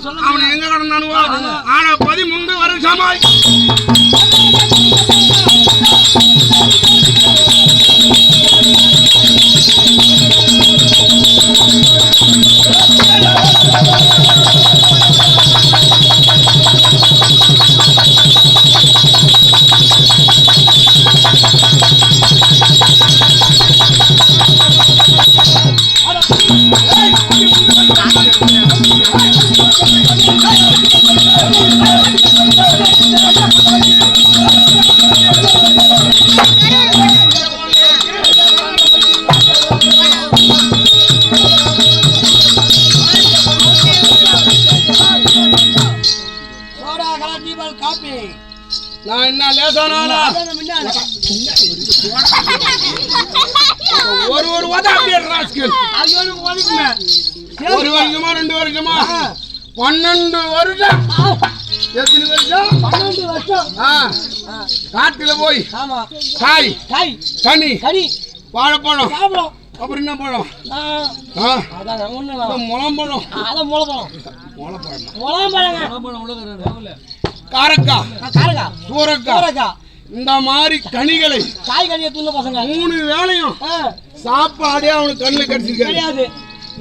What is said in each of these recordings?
அவன் எங்க கடந்தானுவோ ஆனா 13 வருஷமாய் நான் என்ன லேசானா ஒரு அப்படியே ஒரு வருஷமா 2 வருஷமா 12 வருஷம் எத்தனை வருஷம் 12 வருஷம் காட்டுல போய் காய் கனி வாழைப்பழம் அப்புறம் என்ன பழம் முளம்பழம் காரக்காய் சூரக்காய் இந்த மாதிரி கனிகளை காய்கனியை தூங்க பசங்க 3 வேளையும் சாப்பாடே அவனுக்கு கண்ணுல கிடைச்சிருக்காது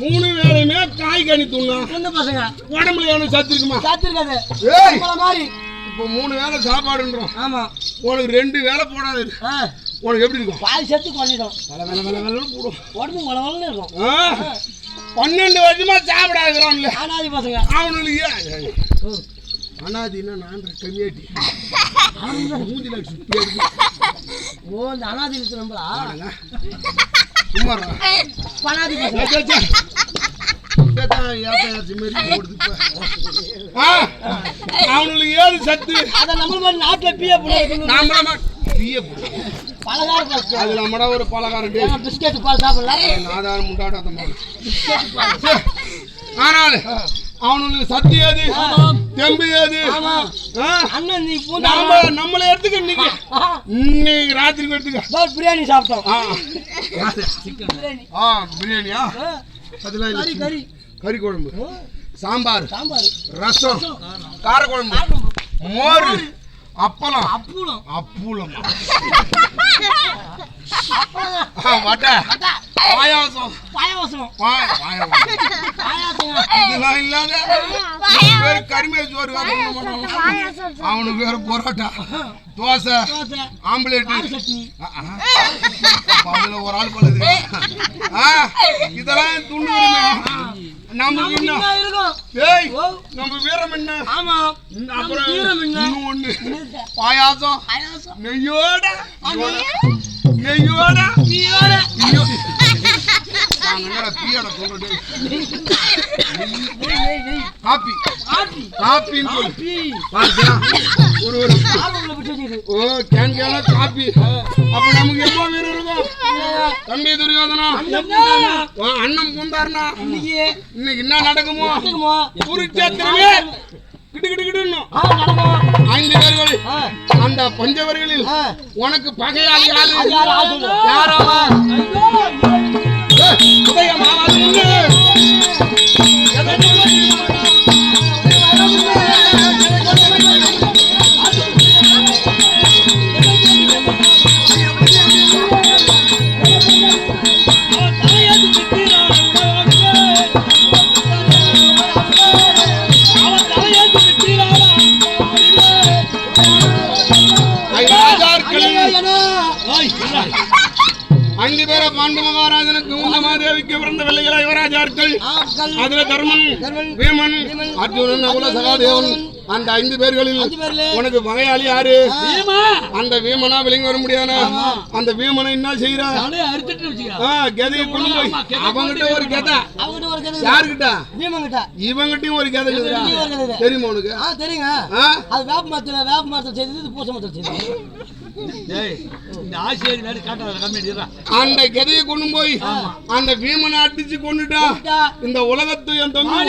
3 வேளையுமே காய்கனி தூங்க பசங்க உடம்புல எவனுக்கு சத்து இருக்குமா சத்து இருக்காது மாதிரி இப்போ 3 வேளை சாப்பாடுன்றோம் ஆமா உனக்கு 2 வேளை போடாது உனக்கு எப்படி இருக்கும் பாதி செத்து கொண்டிடும் போடும் உடம்பு வளவளன்னு இருக்கும் 12 வருஷமா சாப்பிடாதுல அனாதி பசங்க அவனுக்கு அனாதினா நான் கம்மியாட்டி மூஞ்சில ஓ இந்த அனாதி நம்பளா சும்மா பனாதி பசங்க அவனுக்கு ஏது சத்து அத நம்ம மாதிரி நாட்டுல அது நம்மட ஒரு பலகாரம் பிஸ்கெட் பால் சாப்பிடலாம் நாதாரம் முண்டாட்டம் ஆனால் அவனுக்கு சத்து ஏது தெம்பு ஏது நம்மளை எடுத்துக்க இன்னைக்கு ராத்திரிக்கு எடுத்துக்க பிரியாணி சாப்பிட்டோம் பிரியாணியா கறி குழம்பு சாம்பார் ரசம் காரக்குழம்பு மோர் அப்பளம் அப்பளம் கரிமேல் சோறு அவனுக்கு வேற பரோட்டா தோசை ஆம்லேட் ஒரு ஆள் பண்ணுது இதெல்லாம் துண்ணு நம்ம வீரம் என்ன அப்புறம் இன்னும் ஒண்ணு பாயாசம் நெய்யோட தம்பி துரியோதனா அண்ணன் பூந்தாருனா இன்னைக்கு என்ன நடக்குமோ குருச்சேத்திரமே ஐந்து பேர்கள் அந்த பஞ்சவர்களில் உனக்கு பகையாளி யாராவா ஐந்து பேர பாண்டு மகாராஜனுக்கு உந்தமாதேவிக்கு பிறந்த வெள்ளைகள யுவராஜார்கள் அதுல தர்மன் வீமன் அர்ஜுனன் நகுல சகாதேவன் அந்த 5 பேர்களில் உனக்கு பகையாளி யாரு அந்த வீமனா விளங்கி வர முடியாது அந்த வீமனை என்ன செய்யறா கதையை கொண்டு போய் அவங்கிட்ட ஒரு கதை யாருக்கிட்ட இவங்கிட்டையும் ஒரு கதை தெரியுமா உனக்கு தெரியுங்க அது வேப்ப மரத்துல செய்தது பூச மரத்துல செய்தது அந்த கதையை கொண்டு போய் அந்த வீமனை அடிச்சு கொண்டுட்டா இந்த உலகத்து என் தம்பி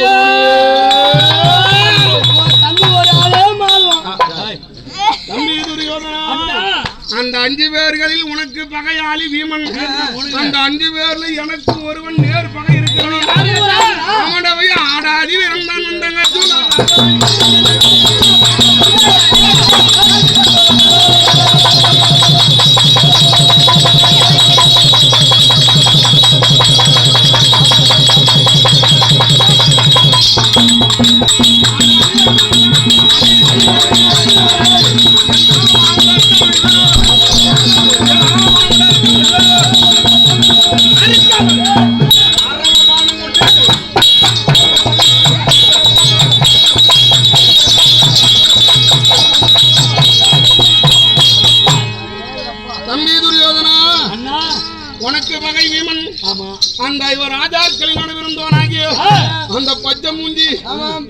தம்பி துரியோதனா அந்த 5 பேர்களில் உனக்கு பகையாளி வீமன் அந்த 5 பேர்ல எனக்கு ஒருவன் நேர் பகை இருக்கிறான் அவனவை ஆடாதி இருந்தான்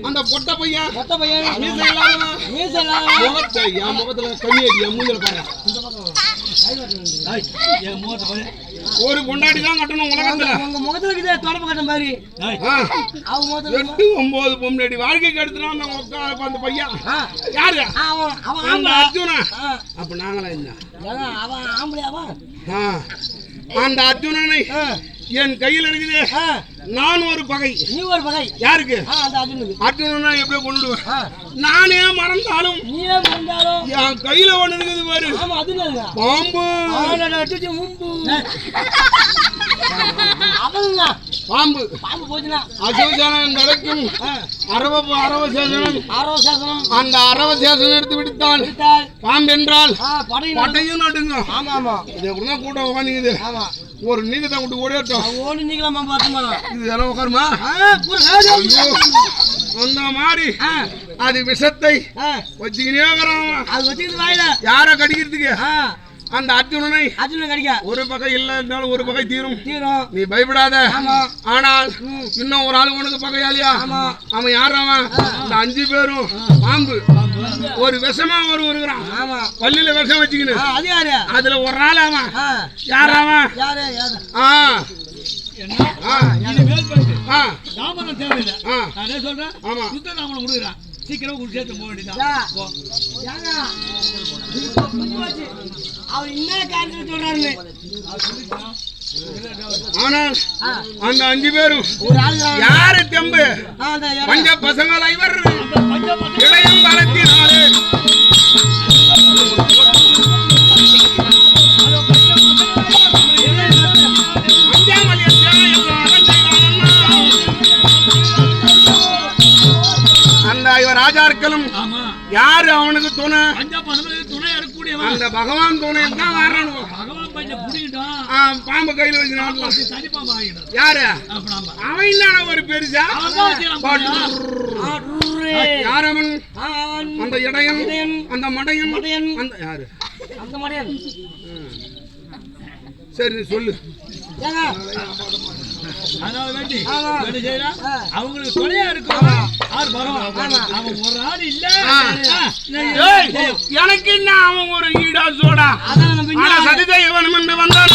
அந்த பொட்ட பையன் மீசை இல்லாதவன் முகத்தை என் முகத்துல கண்ணி அடி என் மூஞ்சில பாரு ஒரு பொண்டாட்டி தான் கட்டணும் உலகத்துல உங்க முகத்துல இருக்குது தொடப்பு கட்ட மாதிரி அவங்க முகத்துல 8 9 பொண்டாட்டி வாழ்க்கைக்கு எடுத்துறான் அந்த பையன் யாரு அந்த அர்ஜுனா அப்ப நாங்களா இல்ல அவன் ஆம்பளையாவா அந்த அர்ஜுனனை என் கையில் இருக்குது நான் ஒரு பகை நீ ஒரு பகை யாருக்கு அந்த அர்ஜுனனை எப்படி கொண்டுடுவேன் நானே மறந்தாலும் நீயே மறந்தாலும் என் கையில ஒண்ணு இருக்குது பாரு ஆமா அது பாம்பு பாம்பு பாம்பு போச்சுனா அசோசனம் நடக்கும் அரவசேசனம் அந்த அரவசேசனம் எடுத்து விடுத்தால் பாம்பு என்றால் பட்டையும் நடுங்க இது எப்படிதான் கூட்டம் உட்காந்துக்குது ஒரு நீங்க தான் விட்டு ஓடிட்டோம் இது எல்லாம் உட்காருமா அந்த மாதிரி அது விஷத்தை வச்சுக்கினே வரான் யார கடிக்கிறதுக்கு அந்த அர்ஜுனனை கடிக்க ஒரு பகை இல்லைன்னாலும் ஒரு பகை தீரும் நீ பயப்படாத ஆனால் இன்னும் ஒரு ஆளு உனக்கு பகையாளியா அவன் யார் அவன் இந்த 5 பேரும் பாம்பு ஒரு விஷமா வருகிறான் பள்ளியில விஷம் வச்சுக்கணும் அதுல ஒரு ஆள் அவன் யார் அவன் சீக்கிரம் சேர்த்து போக வேண்டியதான் அவர் என்ன காரணம் சொல்றாரு ஆனால் அந்த 5 பேரும் யாரு தெம்பு பஞ்ச பசங்கள் ஐவர் இளையம் பலத்தினாலே அந்த ராஜாக்களும் யாரு அவனுக்கு துணை அந்த பகவான் துணை தான் வரணும் பாம்பு கையில வச்சு யாரு அவன் தான ஒரு பெருசா யார் அவன் அந்த இடையன் அந்த மடையன் அந்த யாரு அந்த மடையன் சரி சொல்லு அவங்களுக்கு துணையா இருக்கும் ஒரு ஆள் இல்ல எனக்கு என்ன அவன் ஒரு ஈடா சோடா சதிதை வேணும் என்று வந்தான்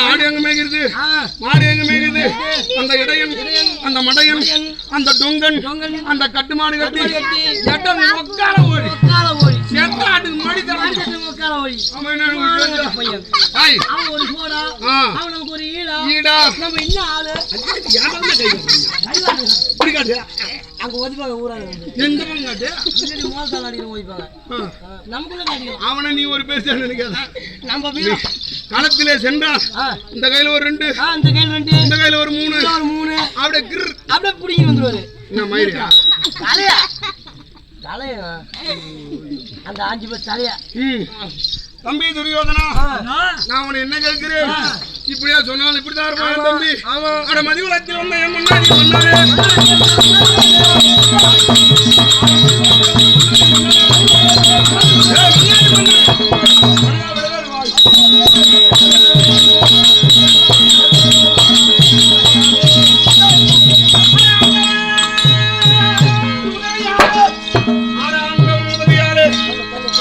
ஆடு எங்க மேய்கிறது மாடு எங்க மேய்கிறது அந்த இடையன் அந்த மடையன் அந்த டொங்கன் அந்த கட்டு மாடு கட்டி ஒக்கால ஓடி செத்தாட்டுக்கு மடி தரணும் அவனை நீ ஒரு பேச நினைக்காத களத்திலே சென்றான் இந்த கையில ஒரு 2 இந்த கையில ஒரு 3 அப்படியே பிடிங்கி வந்துருவாரு என்ன மயிரியா தலையா அந்த 5 பேர் தலையா தம்பி துரியோதனா நான் உன்னை என்ன கேட்கிறேன் இப்படியா சொன்னாலும் இப்படிதான் இருப்பான் தம்பி அட மதிவளத்தில் வந்த என் முன்னாடி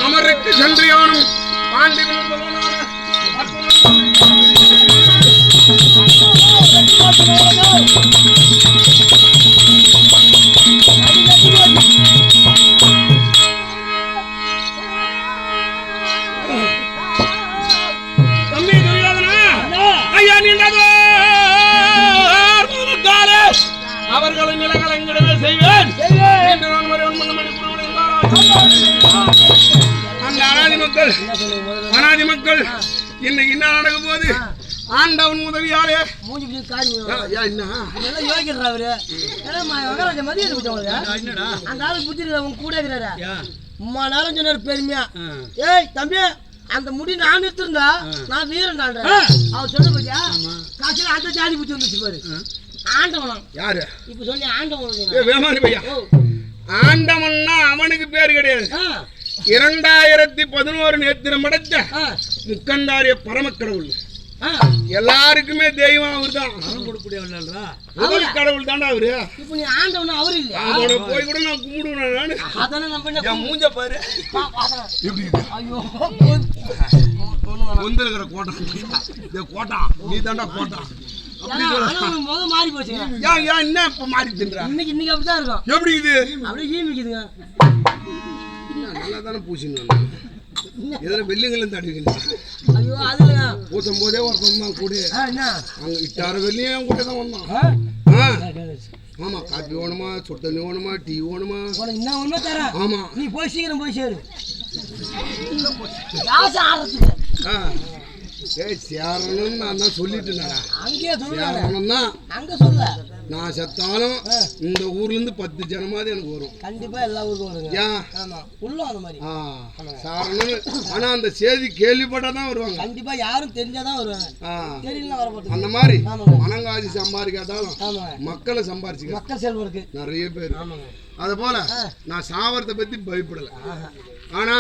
அமருக்கு சென்றியானும் பாண்டி தம்பி துரியோதனா ஐயா நின்றதோ அவர்களை நிலங்களை எங்கிடவே செய்வேன் அந்த அனாதி மக்கள் இன்னைக்கு என்ன நடக்கும் போது ஆண்டவன் உதவியாலே மூஞ்சி காரியம் என்ன இதெல்லாம் யோகிக்கிறாரு அவரு. ஏன்னா மகாராஜா மதியம் விட்டவங்க என்னடா அந்த ஆளு புத்தி அவங்க கூட இருக்கிறாரு. யா அம்மா நேரம் சொன்னார் பெருமையா. ஏய் தம்பி அந்த முடி நான் எடுத்திருந்தா நான் வீரன் தான்றேன். அவர் சொல்ல போச்சா காசில அந்த ஜாதி புத்தி வந்துச்சு பாரு. ஆண்டவனம் யாரு இப்ப சொல்லி ஆண்டவன் வேமானி பையா. ஆண்டவன்னா அவனுக்கு பேர் கிடையாது. 2011 நேத்திரம் படைத்த முக்கந்தாரிய பரமக்கடவுள். எல்லாருக்குமே தெய்வம் அவர் தான். முதல் கடவுள் தாண்டா அவரு. இப்ப நீ ஆண்டவனா அவரு இல்ல. அவனை போய் கூட நான் கும்பிடுவேன் நானு. அதானே நம்ம என் மூஞ்ச பாரு எப்படி இருக்கு. ஐயோ வந்துருக்கிற கோட்டா இந்த கோட்டா நீ தாண்டா கோட்டா. முகம் மாறி போச்சுங்க. ஏன் ஏன் என்ன இப்ப மாறி தின்றா? இன்னைக்கு அப்படிதான் இருக்கும். எப்படி இது அப்படியே ஈமிக்குதுங்க. நல்லா தானே பூசிங்க. எதனா வெள்ளிங்களும் தடுவீங்க. ஐயோ அதுல பூசும் போதே ஒருத்தன் தான் கூட என்ன அங்க இட்டார வெள்ளியும் கூட தான் வந்தான். ஆமா காப்பி வேணுமா சுடு தண்ணி வேணுமா டீ வேணுமா உனக்கு என்ன ஒண்ணுமே தரேன். ஆமா நீ போய் சீக்கிரம் போய் சேரு. காசு ஆடுறதுக்கு சேரணும்னு நான் தான் சொல்லிட்டேன்டா. அங்கேயே சேரணும் தான் அங்க சொல்ல. நான் செத்தாலும் இந்த ஊர்ல இருந்து 10 ஜனமாவது எனக்கு வரும். கண்டிப்பா எல்லா ஊருக்கும் வருங்க. ஏன் ஆமா உள்ள அந்த மாதிரி சாரணும். ஆனா அந்த செய்தி கேள்விப்பட்டாதான் வருவாங்க. கண்டிப்பா யாரும் தெரிஞ்சாதான் வருவாங்க. தெரியல வர மாட்டாங்க. அந்த மாதிரி பணங்காசி சம்பாதிக்காதாலும் மக்களை சம்பாரிச்சுக்க மக்கள் செல்வம் இருக்கு நிறைய பேர். அது போல நான் சாவரத்தை பத்தி பயப்படல. ஆனா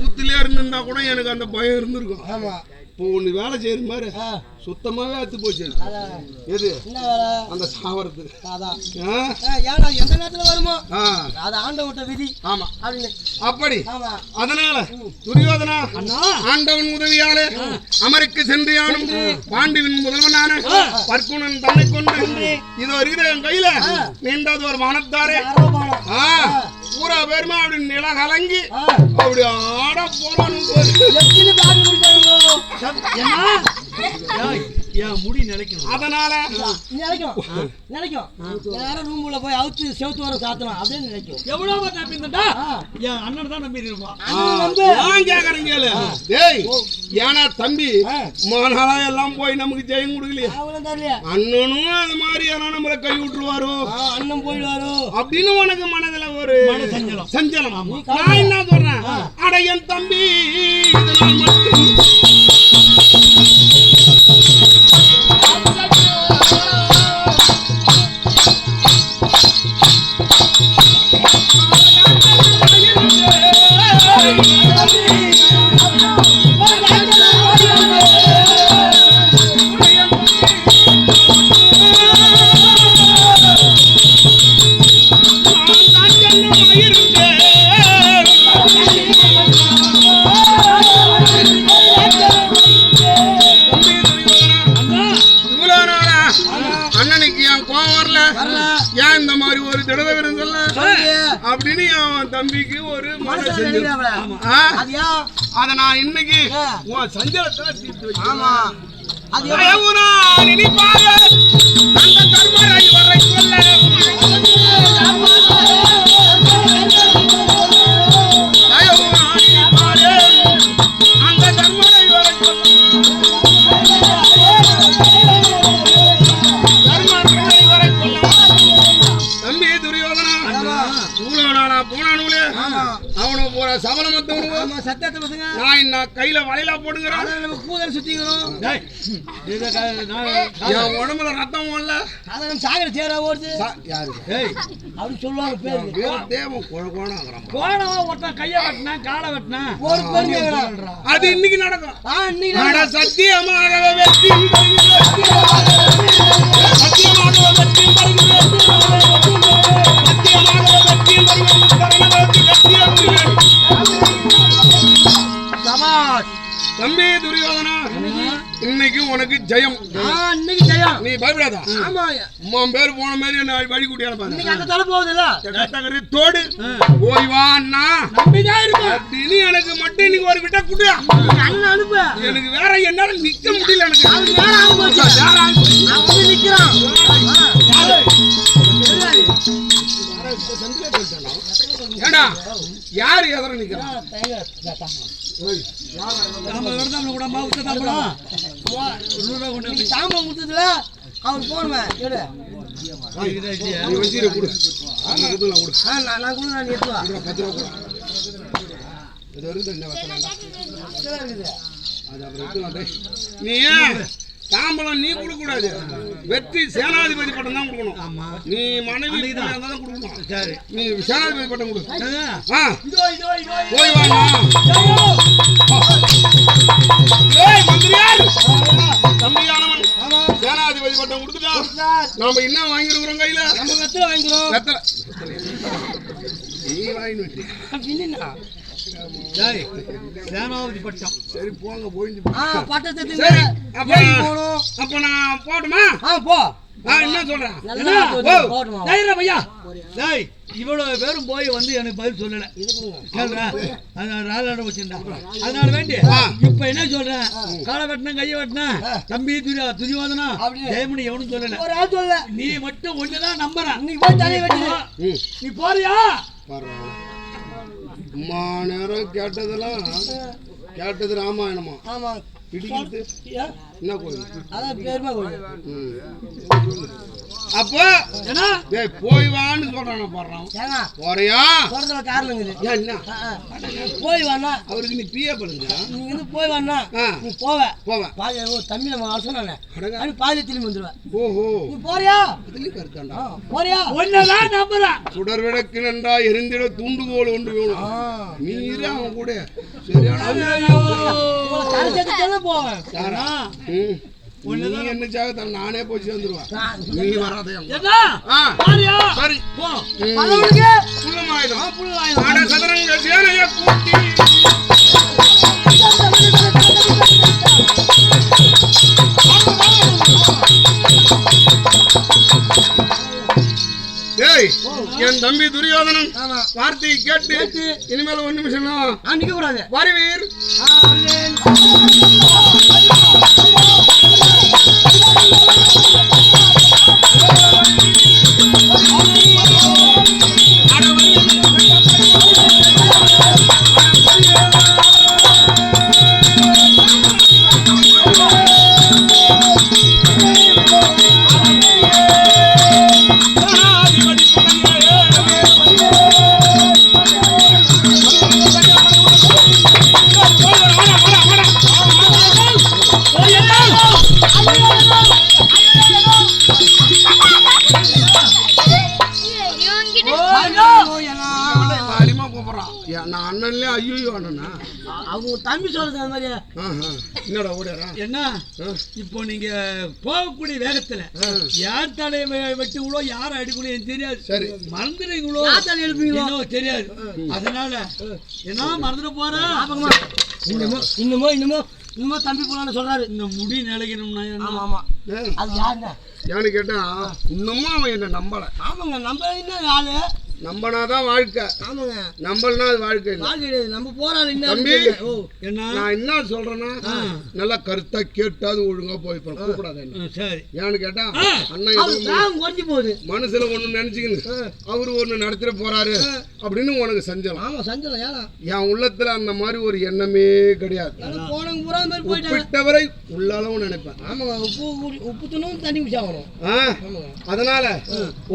ஊத்திலே இருந்திருந்தா கூட எனக்கு அந்த பயம் இருந்திருக்கும். ஆமா இப்போ ஒண்ணு வேலை செய்யற மாதிரி சுத்தமாவே அத்து போச்சு. எது அந்த சாவரத்து எந்த நேரத்துல வருமோ அது ஆண்டவட்ட விதி. ஆமா அப்படின்னு அப்படி அதனால துரியோதனா ஆண்டவன் உதவியாலே அமருக்கு சென்று யானும் பாண்டுவின் முதல்வனான பர்க்குணன் தன்னை கொண்டு இதோ இருக்கிற என் கையில நீண்டது ஒரு வானத்தாரே பூரா பேருமா அப்படி நில கலங்கி அப்படி ஆட போறானு. முடி நினைக்கணும். அதனால நினைக்கும் நேரம் ரூம் உள்ள போய் அவுத்து செவுத்து வர சாத்தலாம் அப்படின்னு நினைக்கும். எவ்வளவு நம்பியிருந்தா என் அண்ணன் தான் நம்பி இருப்பான். கேக்குறீங்க டேய் ஏன்னா தம்பி மாநாளா எல்லாம் போய் நமக்கு ஜெயம் கொடுக்கலையே. அண்ணனும் அது மாதிரி ஏன்னா நம்மளை கை விட்டுருவாரோ அண்ணன் போயிடுவாரோ அப்படின்னு உனக்கு மனதுல ஒரு சஞ்சலம். நான் என்ன சொல்றேன் அட என் தம்பி இதனால் மட்டும் ஏன் இந்த மாதிரி ஒரு தடவை இருந்தல்ல அப்படின்னு அவன் தம்பிக்கு ஒரு மனசு. அத நான் இன்னைக்கு உன் சஞ்சலத்தை தீர்த்து வைக்கிறேன். நினைப்பாக அந்த தர்மராஜ் வரை சொல்ல அந்த தர்மராஜ் வரை தம்பி துரியோதனா இவ்வளவு நாளா போனானுங்களே அவனுக்கு போற சபலமத்தவனுங்க சத்தியத்தை பசங்க நான் கையில வலையில போடுங்கிறான். நம்ம கூதல் சுத்திக்கிறோம். என் உடம்புல ரத்தம் இல்ல அதான் சாகர சேரா ஓடுது யாரு அப்படின்னு சொல்லுவாங்க. பேரு தேவன் கோணம் கோணம் ஒருத்தன் கைய வெட்டினா காலை வெட்டினா ஒரு பெருமை அது இன்னைக்கு நடக்கும். இன்னைக்கு சத்தியமாக வெற்றி சத்தியமாக வெற்றி தம்பி துரியோதனா இன்னைக்கு உனக்கு ஜெயம். நீ பயப்படாத. அம்மா பேரு போன மாதிரி என்ன வழி கூட்டியான பாரு தோடு போய் வா அண்ணா அப்படின்னு எனக்கு மட்டும் இன்னைக்கு ஒரு விட்ட குட்டியா எனக்கு வேற என்னால நிக்க முடியல. எனக்கு ஏடா யாரு எதிர நிக்கிறான் தாம்பரம் கொடுத்ததுல அவர் போடுவேன் நீ வசீரை கொடு நான் கொடுக்குறேன் நான் கொடுக்குறேன் நீ எடுத்து வா 10 ரூபா இது வருது என்ன அது நீ தாம்பலம் நீ கொடுக்க கூடாது வெற்றி சேனாதிபதி பட்டம் தான் கொடுக்கணும் நீ மனைவி தான் கொடுக்கணும் சரி நீ சேனாதிபதி பட்டம் கொடு போய் வாங்க மந்திரியார் தம்பியானவன் சேனாதிபதி பட்டம் கொடுத்துட்டா நாம என்ன வாங்கிருக்கிறோம் கையில நம்ம வெத்தலை வாங்கிக்கிறோம் வெத்தலை நீ வாங்கிட்டு சேனாதிபதி பட்டம் சரி போங்க போயிட்டு பட்டத்தை அப்ப நான் போட்டுமா போ என்ன சொல்றேன் இவ்வளவு பேரும் போய் வந்து எனக்கு பதில் சொல்லல வச்சிருந்தா அதனால வேண்டி இப்ப என்ன சொல்றேன் காலை வெட்டினா கைய வெட்டினா தம்பி துரியோதனா ஜெயமணி எவனும் சொல்லல நீ மட்டும் ஒண்ணுதான் நம்புறேன் நீ போறியா அம்மா நேரம் கேட்டது ராமாயணமா இடிக்கிறது என்ன கோயில் அதான் பெருமை கோயில் அப்போ போய் வான்னு சொல்றான பாடுறான் போறியா சொல்றதுல காரணம் இருக்குது என்ன போய் வானா அவருக்கு நீ பிஏ பண்ணுங்க நீ வந்து போய் வானா நீ போவேன் தம்பி நம்ம சொன்னானே பாதி திரும்பி வந்துருவேன் ஓஹோ நீ போறியா இதுலயும் கருத்தாண்டா போறியா ஒன்னதான் நம்புறேன் சுடர் விளக்கு நன்றா எரிந்திட தூண்டுகோல் ஒன்று வேணும் நீரே அவன் கூட சரியான போவேன் என்னச்சாக நானே போய் சேர்ந்துருவேன் நீ வராதே சரி புள்ளமாயுதம் சதுரங்க சேனைய கூட்டி என் தம்பி துரியோதனன் வார்த்தையை கேட்டு இனிமேல 1 நிமிஷம் நிக்க கூடாது வருவீர் நான் அண்ணன்ல ஐயோ அண்ணனா அவங்க தம்பி சொல்றது அந்த மாதிரி என்னடா ஓடுறா என்ன இப்போ நீங்க போகக்கூடிய வேகத்துல யார் தலையை வெட்டுங்களோ யார் அடிக்கணும் எனக்கு தெரியாது சரி மறந்துடுவீங்களோ தலை எழுப்பீங்களோ தெரியாது அதனால என்ன மறந்துட போறேன் இன்னுமோ தம்பி போலான்னு சொல்றாரு இந்த முடி நிலைக்கணும்னா ஆமா அது யாருங்க யானு கேட்டா இன்னமும் அவன் என்ன நம்பல ஆமாங்க நம்ம என்ன ஆளு நம்பனாதான் வாழ்க்கை ஆமாங்க நம்பலனா அது வாழ்க்கை வாழ்க்கை நம்ம போறாரு தம்பி நான் என்ன சொல்றேன்னா நல்லா கருத்தா கேட்டாது ஒழுங்கா போய் கூடாது சரி ஏன்னு கேட்டா அண்ணன் கொஞ்சம் போகுது மனசுல ஒண்ணு நினைச்சுக்கின்னு அவரு ஒண்ணு நடத்திட போறாரு அப்படின்னு உனக்கு சஞ்சலம் ஆமா சஞ்சலம் என் உள்ளத்துல அந்த மாதிரி ஒரு எண்ணமே கிடையாது போனவங்க பூரா அந்த மாதிரி உப்பிட்டவரை உள்ளளவும் நினைப்பேன் ஆமாங்க உப்பு துணும் தண்ணி குடிச்சாகணும் அதனால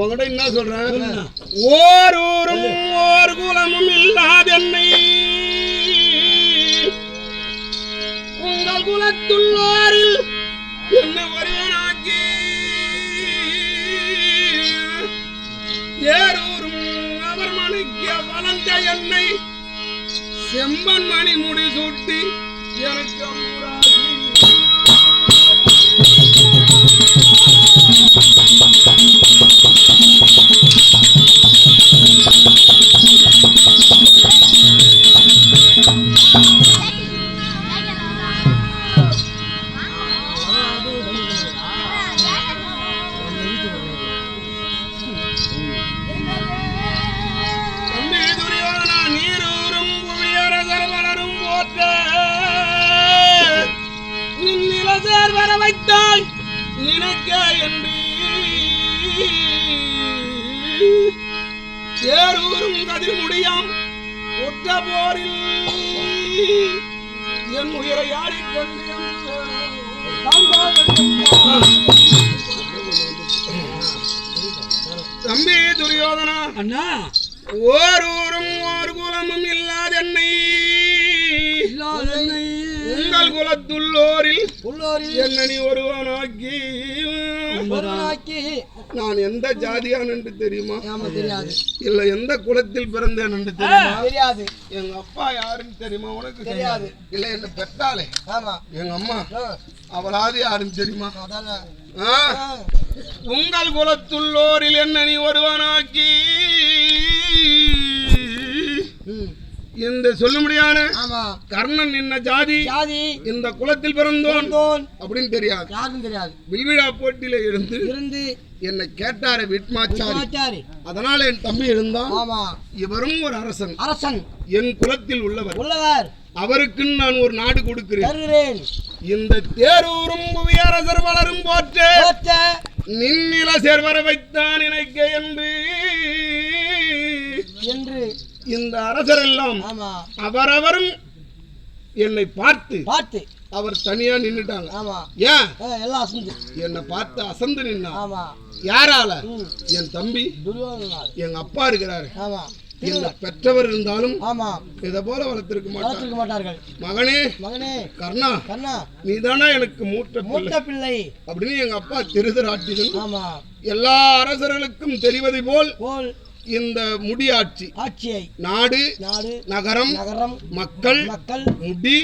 உங்ககிட்ட என்ன சொல்றேன் ஓரூரும் ஓர் குலமும் இல்லாதென்னை உங்கள் குலத்துள்ளாரில் என்ன ஒருவனாக்கி ஏரூரும் அவர் மணிக்க வளர்ந்த என்னை செம்மன் மணி முடி சூட்டி எனக்கு ஊராகி நினைக்க என்று ஏரூரும் கதிர் முடியாம் உற்ற போரில் என் உயிரை யாரிக்கொண்டு தம்பி துரியோதனா அண்ணா ஓர் ஊரும் ஓர் குலமும் இல்லாதென்னை உங்கள் குலத்துள்ளோரில் என்ன நீ ஒருவனாக்கி நான் எந்த ஜாதியான் என்று தெரியுமா? தெரியாது. இல்ல எந்த குலத்தில் பிறந்தேன் என்று தெரியுமா? தெரியாது. எங்க அப்பா யாருன்னு தெரியுமா உனக்கு? தெரியாது. இல்ல என்ன பெற்றாலே எங்க அம்மா அவளாவது யாருன்னு தெரியுமா? உங்கள் குலத்துள்ளோரில் என்ன நீ ஒருவனாக்கி இந்த சொல்ல முடியாத கர்ணன் என்ன ஜாதி இந்த குலத்தில் பிறந்தோன் அப்படின்னு தெரியாது. யாருக்கும் தெரியாது. வில்விழா போட்டியில இருந்து என்னை கேட்டாரு விட்மாச்சாரி. அதனால என் தம்பி இருந்தான். இவரும் ஒரு அரசன் என் குலத்தில் உள்ளவர். அவருக்கு நான் ஒரு நாடு கொடுக்கிறேன். இந்த தேரூரும் புவியரசர் வளரும் போற்ற நின்னில சேர்வர வைத்தான் நினைக்க என்று இந்த அரசர் எல்லாம் அவரவரும் என்னை பார்த்து அவர் தனியா நின்னுட்டாங்க. ஏன் என்னை பார்த்து அசந்து நின்னா? யாரால? என் தம்பி எங்க அப்பா இருக்கிறாரு. இந்த பெற்றவர் இருந்தாலும் இத போல வளர்த்திருக்க மாட்டார்கள். மகனே கர்ணா நீதானா எனக்கு மூத்த பிள்ளை அப்படின்னு எங்க அப்பா திருதராட்டியன் எல்லா அரசர்களுக்கும் தெரிவது போல் இந்த முடியாட்சியை நாடு நகரம் மக்கள் முடி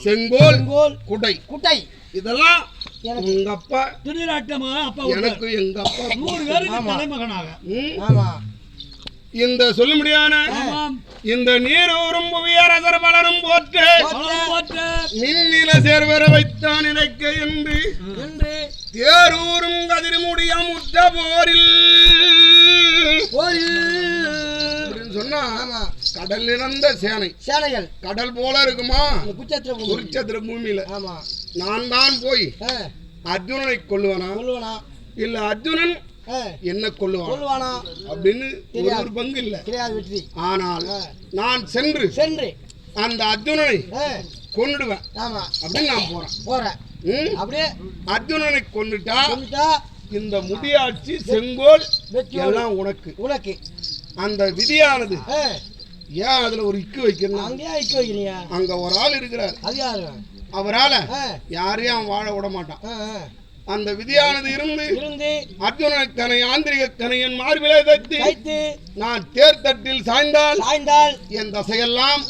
செங்கோல் குடை இதெல்லாம் உங்க அப்பா திருநாட்டமா எனக்கு எங்க அப்பா 100 பேருக்கு தலைமகனாக இந்த சொல்ல முடியாத இந்த நீரூரும் புவியரசர் வளரும் போற்று நின்னில சேர்வர வைத்தான் நினைக்க என்று தேரூரும் கதிர்முடியம் உற்ற போரில் சொன்னா கடல் நிறந்த சேனைகள் கடல் போல இருக்குமா குருச்சத்திர பூமியில நான் தான் போய் அர்ஜுனனை கொல்லுவானா இல்ல அர்ஜுனன் என்ன கொல்லுவானா அப்படின்னு ஒரு பங்கு இல்ல. ஆனால் நான் சென்று அந்த அர்ஜுனனை கொன்னுடுவேன் அப்படின்னு நான் போறேன். அப்படியே அர்ஜுனனை கொன்னுட்டா இந்த முடியாட்சி செங்கோல் எல்லாம் உனக்கு அந்த விதியானது ஏன் அதுல ஒரு இக்கு வைக்கணும்? அங்க ஒரு ஆள் இருக்கிறார். அவரால யாரையும் வாழ விட மாட்டான். அந்த விதியானது இருந்து அர்ஜுனனை கனை ஆந்திரிக கனையன் மார்பிலை வைத்து நான் தேர்தட்டில் சாய்ந்தால் என் தசையெல்லாம்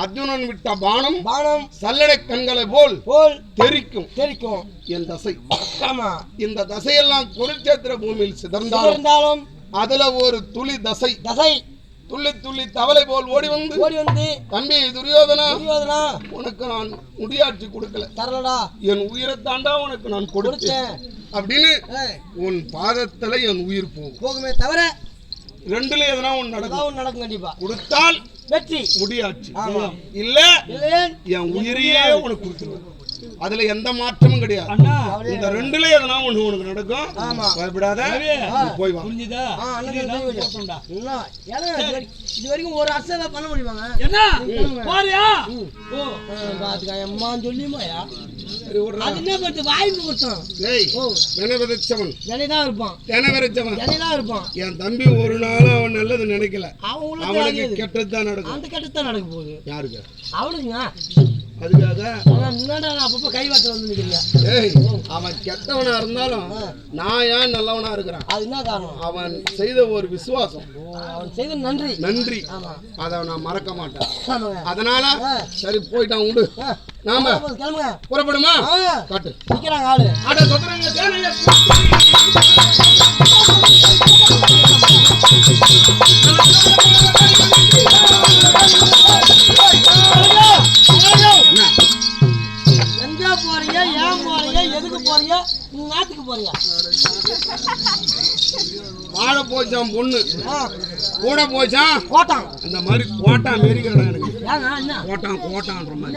அர்ஜுனன் விட்ட பானம் சல்லடை கண்களை போல் தெரிக்கும் என் தசை. இந்த தசையெல்லாம் குருச்சேத்திர பூமியில் சிதறந்தாலும் அதுல ஒரு துளி தசை துள்ளி தவளை போல் ஓடி வந்து தம்பி துரியோதனா உனக்கு நான் முடியாட்சி கொடுக்கல, என் உயிரை தாண்டா உனக்கு நான் கொடுத்தேன் அப்படின்னு உன் பாதத்துல என் உயிர் போகுமே தவிர ரெண்டுல எதனா ஒன்னு நடக்கும். கண்டிப்பா கொடுத்தால் வெற்றி முடியாட்சி, இல்ல என் உயிரையே உனக்கு கொடுத்துருவேன். அதுல எந்த மாற்றமும் கிடையாது. இந்த ரெண்டுல எதனா ஒண்ணு உனக்கு நடக்கும். பயப்படாத, போய் வா. இது வரைக்கும் ஒரு அரசை பண்ண முடியுமாங்க? சொல்லியுமாயா அது என்ன பண்ணுறது? வாய்ப்பு கொடுத்தோம். என் தம்பி ஒரு நாளும் அவன் நல்லது நினைக்கல. அவனுக்கு கெட்டதுதான் நடக்கும். அந்த கெட்டதான் நடக்க போகுது. யாருக்கு? அவனுக்குங்க. அதுக்காக அப்பப்ப கைவாட்ட வந்து நிக்கிறீங்க. அவன் கெட்டவனா இருந்தாலும் நான் ஏன் நல்லவனா இருக்கிறான்? அது என்ன காரணம்? அவன் செய்த ஒரு விசுவாசம், அவன் செய்த நன்றி. அதை நான் மறக்க மாட்டேன். அதனால சரி போயிட்டான் உண்டு. நாம கிளம்புங்க. புறப்படுமா? காட்டு நிக்கிறாங்க ஆளு. எங்க போறீங்க? ஏன் போறீங்க? எதுக்கு போறீங்க? நாட்டுக்கு போறீங்க? வாழ போச்சான் பொண்ணு கூட போச்சான் கோட்டான். அந்த மாதிரி கோட்டா அமெரிக்கா எனக்கு கோட்டான்ற மாதிரி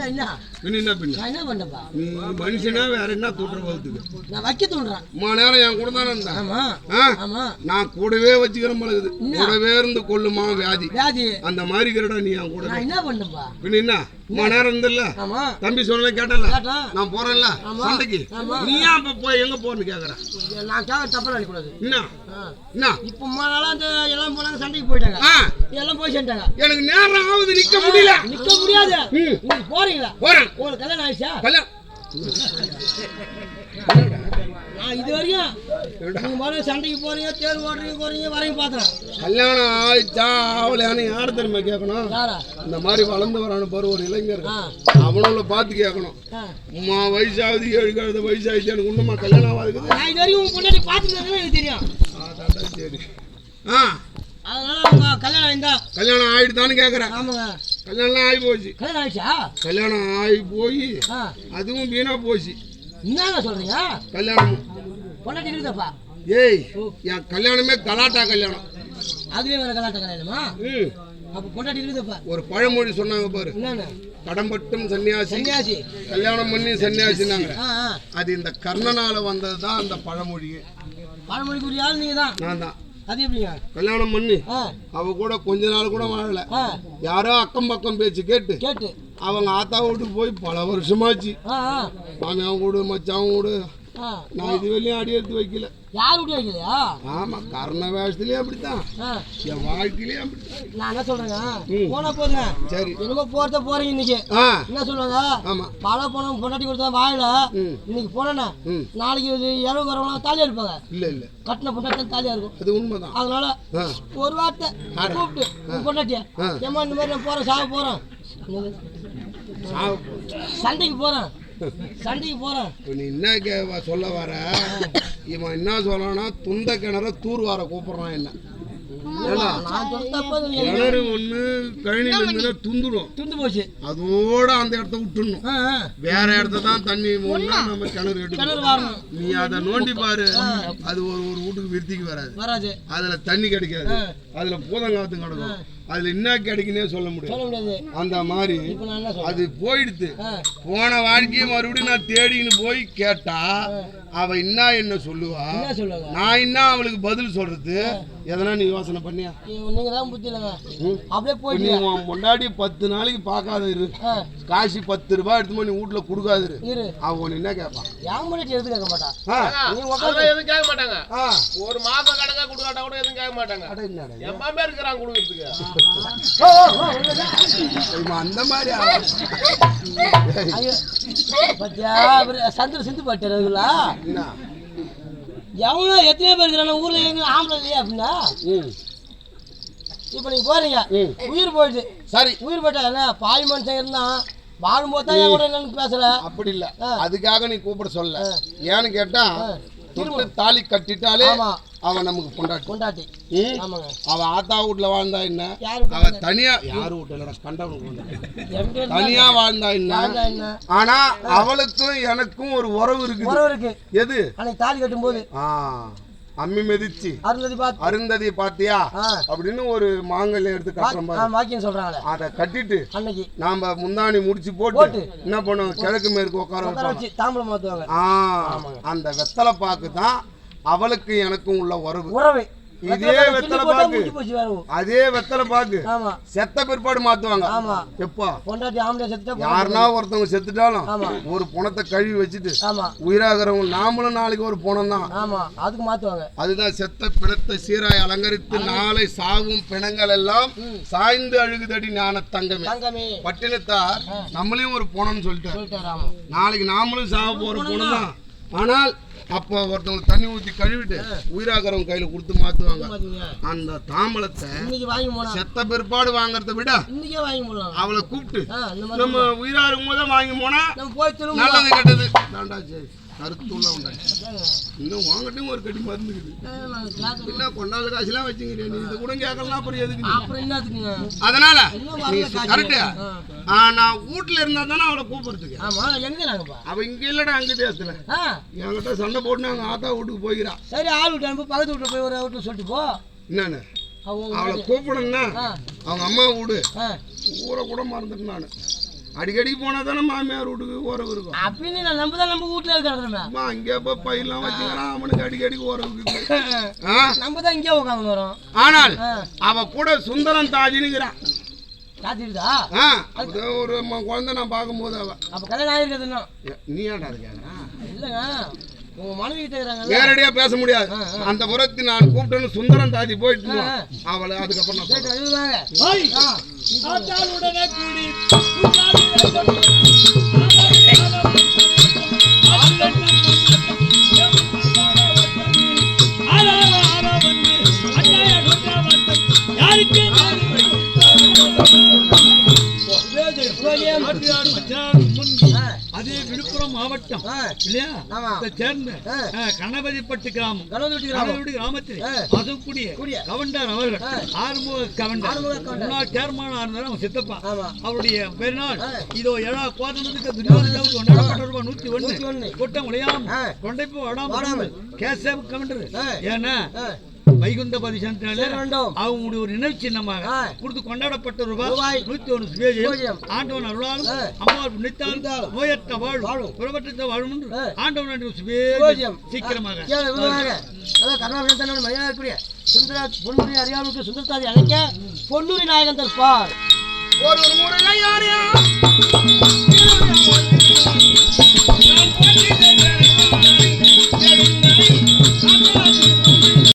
என்ன பண்ணப்பா நீ மனுஷனா வேற என்ன தூட்டுற வகுத்துக்கு நான் வைக்க தூண்டுறேன் நேரம் என் கூட தானே இருந்தேன் நான் கூடவே வச்சுக்கிறேன் பழகுது கூடவே இருந்து கொள்ளுமா வியாதி அந்த மாதிரி இருக்கிறடா நீ என் கூட என்ன பண்ணப்பா பின்ன என்ன நேரம் இருந்தல்ல தம்பி சொன்ன கேட்டல நான் போறேன்ல சண்டைக்கு நீ ஏன் போய் எங்க போறன்னு கேக்குறேன் நான் கேட்க தப்பா நினைக்கூடாது என்ன இப்ப நாளா அந்த எல்லாம் போனாங்க சண்டைக்கு போயிட்டாங்க எல்லாம் போய் சேர்ந்தாங்க எனக்கு நேரம் ஆகுது நிக்க முடியாது நீங்க போறீங்களா போறேன் உங்களுக்கு கல்யாணம் ஆயிடுச்சா கல்யாணம் நான் இது வரைக்கும் நீங்க முதல்ல சண்டைக்கு போறீங்க தேர் ஓடுறீங்க போறீங்க வரையும் பார்த்தேன் கல்யாணம் ஆயிடுச்சா அவளையானு யாரு தெரியுமா கேட்கணும் இந்த மாதிரி வளர்ந்து வரான பாரு ஒரு இளைஞர் அவனோட பார்த்து கேட்கணும் அம்மா வயசாகுது 7 வயசாயிடுச்சு எனக்கு இன்னுமா கல்யாணம் ஆகுது நான் இது வரைக்கும் உங்க முன்னாடி பார்த்துருந்தேன் எனக்கு தெரியும் சரி அதனால அவங்க கல்யாணம் ஆயிருந்தா கல்யாணம் ஆயிடுதான்னு கேட்கறேன் ஆமாங்க கல்யாணம் ஆகி போச்சு கல்யாணம் ஆயிடுச்சா கல்யாணம் ஆகி போய் அதுவும் வீணா போச்சு என்னங்க சொல்றீங்க கல்யாணம் பொண்டாட்டி இருக்குதாப்பா ஏய் என் கல்யாணமே கலாட்டா கல்யாணம் அதுவே வேற கலாட்டா கல்யாணமா அப்ப பொண்டாட்டி இருக்குதாப்பா ஒரு பழமொழி சொன்னாங்க பாரு என்னன்னு கடம்பட்டும் சன்னியாசி கல்யாணம் பண்ணி சன்னியாசினாங்க அது இந்த கர்ணனால வந்ததுதான் அந்த பழமொழியே பழமொழிக்குரிய ஆள் நீங்க தான் நான் தான் அது எப்படிங்க கல்யாணம் பண்ணி அவ கூட கொஞ்ச நாள் கூட வாழல யாரோ அக்கம் பக்கம் பேச்சு கேட்டு அவங்க ஆத்தா வீட்டுக்கு போய் பல வருஷமாச்சு மாமியாவும் கூடு மச்சாவும் கூடு நான் இது வெளியும் அடி எடுத்து வைக்கல யார் வீட்டு வைக்கலையா ஆமா கர்ண வேஷத்துலயே அப்படித்தான் என் வாழ்க்கையிலயே அப்படித்தான் நான் என்ன சொல்றேங்க போனா போதுங்க சரி என்னமோ போறீங்க இன்னைக்கு என்ன சொல்லுவாங்க ஆமா பல போனோம் பொண்டாட்டி கொடுத்தா வாயில இன்னைக்கு போனா நாளைக்கு இரவு வரவங்க தாலியா இருப்பாங்க இல்ல கட்டின பொண்டாட்டி தாலியா இருக்கும் அது உண்மைதான் அதனால ஒரு வார்த்தை கூப்பிட்டு பொண்டாட்டியா ஏமா இந்த மாதிரி நான் போறேன் சாவ போறேன் சண்டைக்கு போறேன் நீ என்ன சொல்ல வர இவன் என்ன சொல்லனா துண்ட கிணற தூர் வார கூப்பிடுறான் என்ன கிணறு ஒண்ணு கழனில துந்து போச்சு அதோட அந்த இடத்த விட்டுணும் வேற இடத்த தான் தண்ணி நம்ம கிணறு எடுக்கணும் நீ அதை நோண்டி பாரு அது ஒரு வீட்டுக்கு விருத்திக்கு வராது அதுல தண்ணி கிடைக்காது அதுல பூதங்காத்து கிடக்கும் அதுல என்ன கிடைக்குன்னே சொல்ல முடியாது அந்த மாதிரி அது போயிடுது போன வாழ்க்கையை மறுபடியும் நான் தேடின்னு போய் கேட்டா அவ என்ன சொல்லுவா நான் என்ன அவளுக்கு பதில் சொல்றது எதனா நீ யோசனை பண்ணியா முன்னாடி 10 நாளைக்கு பார்க்காத இரு காசு 10 ரூபாய் எடுத்து நீ வீட்டுல கொடுக்காது அவ என்ன கேட்பான் கேட்க மாட்டாங்க ஒரு மாசம் கணக்கா கொடுக்காட்டா கூட எதுவும் கேட்க மாட்டாங்க எப்பவுமே இருக்கிறாங்க கொடுக்கறதுக்கு அந்த மாதிரி சந்திர சிந்து பாட்டுங்களா எவ்வளோ எத்தனை பேர் இருக்கிறாங்க ஊர்ல எங்க ஆம்பளை இல்லையா அப்படின்னா இப்ப நீங்க போறீங்க உயிர் போயிடுது சரி உயிர் போயிட்டா என்ன பாய் மனுஷன் இருந்தா வாழும்போது தான் என் கூட என்னன்னு பேசல அப்படி இல்ல அதுக்காக நீ கூப்பிட சொல்ல ஏன்னு கேட்டா தாலி கட்டிட்டாலே அவன் நமக்கு பொண்டாட்டி அவ ஆத்தா வீட்டுல வாழ்ந்தா என்ன அவ தனியா யாரு வீட்டுல கண்டவனுக்கு தனியா வாழ்ந்தா என்ன ஆனா அவளுக்கும் எனக்கும் ஒரு உறவு இருக்கு எது தாலி கட்டும் போது அம்மி மிதிச்சு அருந்ததி பாத்தியா அப்படின்னு ஒரு மாங்கல்யம் எடுத்து கட்டுறோம் சொல்றாங்க அத கட்டிட்டு நாம முந்தாணி முடிச்சு போட்டு என்ன பண்ணுவோம் கிழக்கு மேற்கு உட்கார வச்சு தாம்பலம் மாத்துவாங்க அந்த வெத்தலை பாக்கு தான் அவளுக்கு எனக்கும் உள்ள உறவு இதே வெத்தலை பாக்கு அதே வெத்தலை பாக்கு செத்த பிற்பாடு மாத்துவாங்க எப்பா யாருன்னா ஒருத்தவங்க செத்துட்டாலும் ஒரு பணத்தை கழுவி வச்சுட்டு உயிராகிறவங்க நாமளும் நாளைக்கு ஒரு பணம் தான் அதுக்கு மாத்துவாங்க அதுதான் செத்த பிணத்தை சீராய் அலங்கரித்து நாளை சாவும் பிணங்கள் எல்லாம் சாய்ந்து அழுகுதடி ஞான தங்கமே பட்டினத்தார் நம்மளையும் ஒரு பணம்னு சொல்லிட்டு நாளைக்கு நாமளும் சாவ போற பணம் தான் ஆனால் அப்போ ஒருத்தவங்க தண்ணி ஊற்றி கழுவிட்டு உயிராகிறவங்க கையில கொடுத்து மாத்துவாங்க அந்த தாம்பலத்தை செத்த பிற்பாடு வாங்கறத விட அவளை கூப்பிட்டு நம்ம உயிரா இருக்கும் போது வாங்கி போனா நல்லது கெட்டது தாண்டா சரி கருத்துள்ள உண்டாச்சு இன்னும் வாங்கட்டும் ஒரு கட்டி மருந்துக்குது என்ன கொண்டாத காசுலாம் வச்சுக்கிறேன் நீ இது கூட கேட்கலாம் அப்புறம் எதுக்கு அதனால கரெக்டு நான் வீட்டுல இருந்தா தானே அவளை கூப்பிடுறதுக்கு அவ இங்க இல்லடா அங்க தேசத்துல என்கிட்ட சண்டை போட்டு நாங்க ஆத்தா வீட்டுக்கு போய்கிறா சரி ஆள் விட்டு பக்கத்து வீட்டுல போய் ஒரு வீட்டுல சொல்லிட்டு போ என்னன்னு அவளை கூப்பிடணும்னா அவங்க அம்மா வீடு ஊரை கூட மறந்துட்டு நான் அடிக்கடி போனா தானே மாமியார் வீட்டுக்கு உறவு இருக்கும். அப்படின்னு நம்ம தான் நம்ம வீட்டுல இருக்கிறோம். அங்கே போய் பையெல்லாம் வச்சுக்கிறான் அவனுக்கு அடிக்கடி உறவு. நம்ம தான் இங்கே உட்காந்து வரோம். ஆனால் அவ கூட சுந்தரம் தாஜினுங்கிறான். ஒரு குழந்தை நான் பார்க்கும்போது அவ அப்ப கல்யாணம் ஆயிருக்குதுன்னா நீ ஏன்டா அது கேக்குறா? இல்லங்க உங்க மனைவி கிட்ட இருக்காங்க. நேரடியா பேச முடியாது. அந்த புறத்து நான் கூப்பிட்டேன்னு சுந்தரம் தாஜி போயிட்டு அவளை அதுக்கப்புறம் நான் உடனே கூடி அதே விழுப்புரம் மாவட்டம் இல்லையா சேர்ந்த கணபதிப்பட்டு கிராமம் கிராமத்தில் வசக்கூடிய கவண்டர் அவர்கள் ஆறுமுக கவண்டர் முன்னாள் சேர்மான இருந்தார். அவங்க சித்தப்பா அவருடைய பெருநாள் இதோ 7 கோதமத்துக்கு துரியோதனாவுக்கு கொண்டாடப்பட்ட ரூபாய் 101 கூட்டம் உடையாம கொண்டைப்போ வடாமல் கேசவ கவண்டர் ஏன்னா வைகுந்தபதி அவங்களுடைய ஒரு நினைவு சின்னமாக கொடுத்து கொண்டாடப்பட்ட ரூபாய் 101 ஆண்டவன் அருளாலும் அம்மா நினைத்தால் நோயற்ற வாழும் புறப்பட்ட வாழும் ஆண்டவன் சீக்கிரமாக மரியாதைக்குரிய பொன்னூரி அறியாமைக்கு சுந்தரத்தாதி அழைக்க பொன்னூரி நாயகன் தற்பார் ஒரு முறை